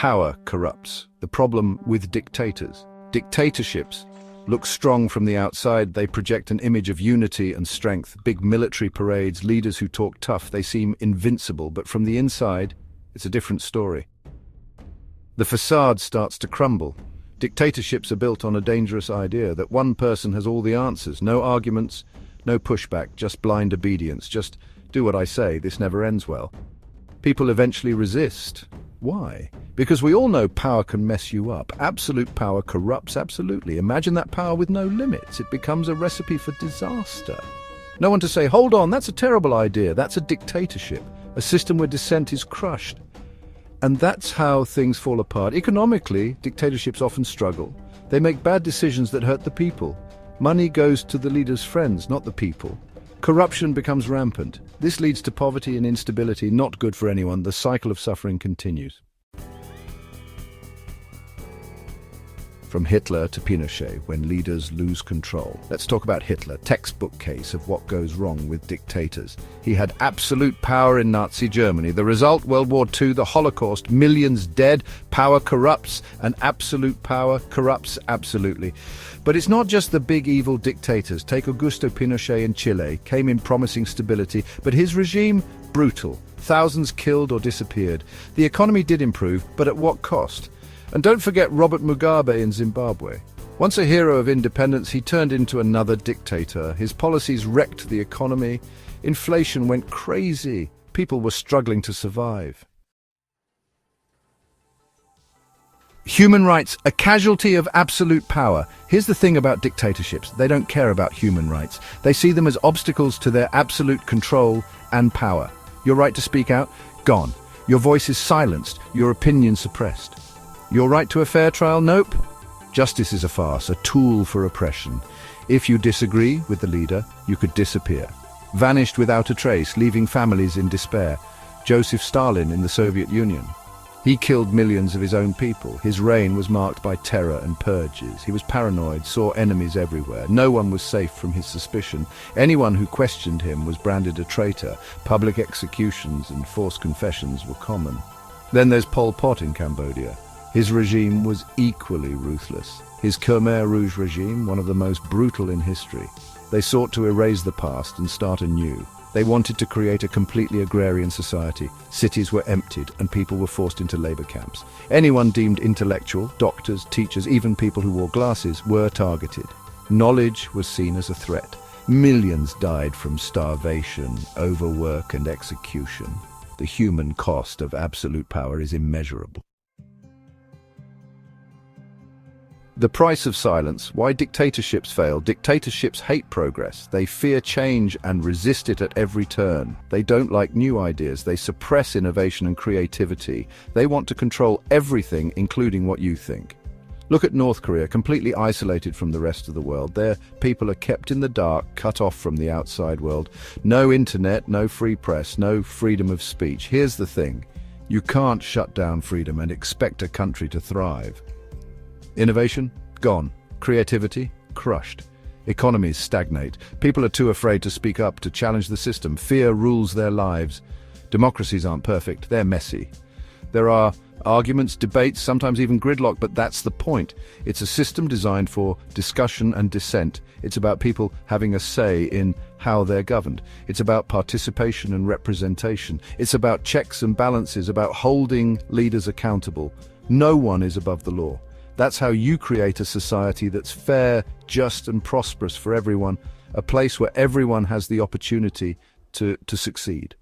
Power corrupts. The problem with dictators. Dictatorships look strong from the outside. They project an image of unity and strength. Big military parades, leaders who talk tough. They seem invincible, but from the inside, it's a different story. The facade starts to crumble. Dictatorships are built on a dangerous idea that one person has all the answers. No arguments, no pushback, just blind obedience. Just do what I say. This never ends well. People eventually resist. Why? Because we all know power can mess you up. Absolute power corrupts absolutely. Imagine that power with no limits. It becomes a recipe for disaster. No one to say, hold on, that's a terrible idea. That's a dictatorship, a system where dissent is crushed. And that's how things fall apart. Economically, dictatorships often struggle. They make bad decisions that hurt the people. Money goes to the leaders' friends, not the people. Corruption becomes rampant. This leads to poverty and instability, not good for anyone. The cycle of suffering continues. From Hitler to Pinochet, when leaders lose control. Let's talk about Hitler, textbook case of what goes wrong with dictators. He had absolute power in Nazi Germany. The result, World War II, the Holocaust, millions dead. Power corrupts, and absolute power corrupts absolutely. But it's not just the big evil dictators. Take Augusto Pinochet in Chile, came in promising stability, but his regime, brutal. Thousands killed or disappeared. The economy did improve, but at what cost? And don't forget Robert Mugabe in Zimbabwe. Once a hero of independence, he turned into another dictator. His policies wrecked the economy. Inflation went crazy. People were struggling to survive. Human rights, a casualty of absolute power. Here's the thing about dictatorships. They don't care about human rights. They see them as obstacles to their absolute control and power. Your right to speak out? Gone. Your voice is silenced. Your opinion suppressed. Your right to a fair trial? Nope. Justice is a farce, a tool for oppression. If you disagree with the leader, you could disappear. Vanished without a trace, leaving families in despair. Joseph Stalin in the Soviet Union. He killed millions of his own people. His reign was marked by terror and purges. He was paranoid, saw enemies everywhere. No one was safe from his suspicion. Anyone who questioned him was branded a traitor. Public executions and forced confessions were common. Then there's Pol Pot in Cambodia. His regime was equally ruthless. His Khmer Rouge regime, one of the most brutal in history. They sought to erase the past and start anew. They wanted to create a completely agrarian society. Cities were emptied and people were forced into labor camps. Anyone deemed intellectual, doctors, teachers, even people who wore glasses, were targeted. Knowledge was seen as a threat. Millions died from starvation, overwork, and execution. The human cost of absolute power is immeasurable. The price of silence. Why dictatorships fail. Dictatorships hate progress. They fear change and resist it at every turn. They don't like new ideas. They suppress innovation and creativity. They want to control everything, including what you think. Look at North Korea, completely isolated from the rest of the world. Their people are kept in the dark, cut off from the outside world. No internet, no free press, no freedom of speech. Here's the thing. You can't shut down freedom and expect a country to thrive. Innovation? Gone. Creativity? Crushed. Economies stagnate. People are too afraid to speak up, to challenge the system. Fear rules their lives. Democracies aren't perfect. They're messy. There are arguments, debates, sometimes even gridlock, but that's the point. It's a system designed for discussion and dissent. It's about people having a say in how they're governed. It's about participation and representation. It's about checks and balances, about holding leaders accountable. No one is above the law. That's how you create a society that's fair, just, and prosperous for everyone, a place where everyone has the opportunity to succeed.